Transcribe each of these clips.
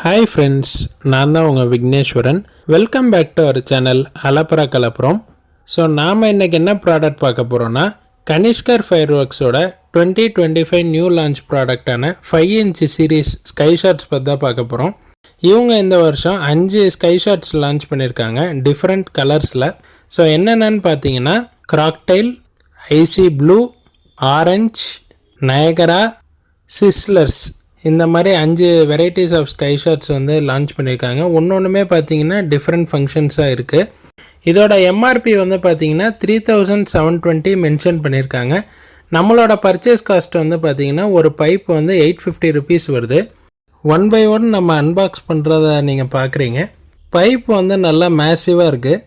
Hi friends, நான் தான் உங்கள் Vigneshwaran. Welcome back to our channel அலப்பரா கலப்புறோம். ஸோ நாம் இன்றைக்கி என்ன ப்ராடக்ட் பார்க்க போகிறோன்னா, கனிஷ்கர் ஃபயர் ஒர்க்ஸோட 2025 நியூ லான்ச் ப்ராடக்டான 5 inch சீரீஸ் ஸ்கை ஷாட்ஸ் பற்றி தான் பார்க்க போகிறோம். இவங்க இந்த வருஷம் 5 ஸ்கை ஷாட்ஸ் லான்ச் பண்ணியிருக்காங்க டிஃப்ரெண்ட் கலர்ஸில். ஸோ என்னென்னு பார்த்தீங்கன்னா, கிராக்டைல், icy blue, orange, Niagara, sizzlers, இந்த மாதிரி 5 வெரைட்டிஸ் ஆஃப் ஸ்கை ஷாட்ஸ் வந்து லான்ச் பண்ணியிருக்காங்க. ஒன்றுமே பார்த்தீங்கன்னா டிஃப்ரெண்ட் ஃபங்க்ஷன்ஸாக இருக்குது. இதோட எம்ஆர்பி வந்து பார்த்தீங்கன்னா 3720 மென்ஷன் பண்ணியிருக்காங்க. நம்மளோட பர்ச்சேஸ் காஸ்ட் வந்து பார்த்தீங்கன்னா ஒரு பைப் வந்து 850 rupees வருது. 1 by 1 நம்ம அன்பாக்ஸ் பண்ணுறத நீங்கள் பார்க்குறீங்க. பைப் வந்து நல்லா மேசிவாக இருக்குது.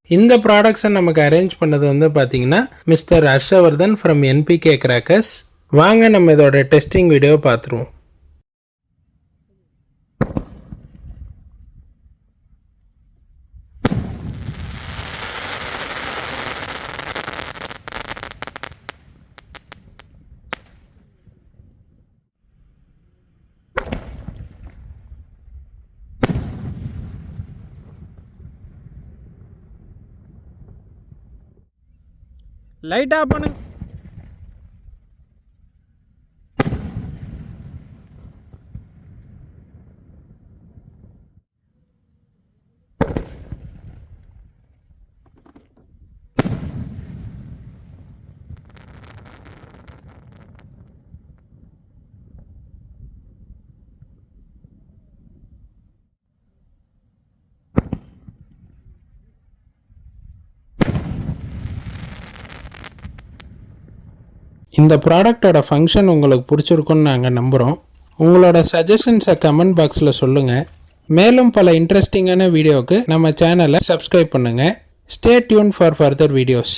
இந்த ப்ராடக்ட்ஸை நமக்கு அரேஞ்ச் பண்ணது வந்து பார்த்தீங்கன்னா mister Harshvardhan from NPK crackers. வாங்க நம்ம இதோட டெஸ்டிங் வீடியோவை பார்த்துருவோம். லைட் ஆஃப் பண்ணுங்க. இந்த ப்ராடக்டோட ஃபங்க்ஷன் உங்களுக்கு பிடிச்சிருக்குன்னு நாங்கள் நம்புகிறோம். உங்களோட சஜஷன்ஸை கமெண்ட் பாக்ஸில் சொல்லுங்கள். மேலும் பல இன்ட்ரெஸ்டிங்கான வீடியோவுக்கு நம்ம சேனலை சப்ஸ்கிரைப் பண்ணுங்கள். Stay tune for further videos.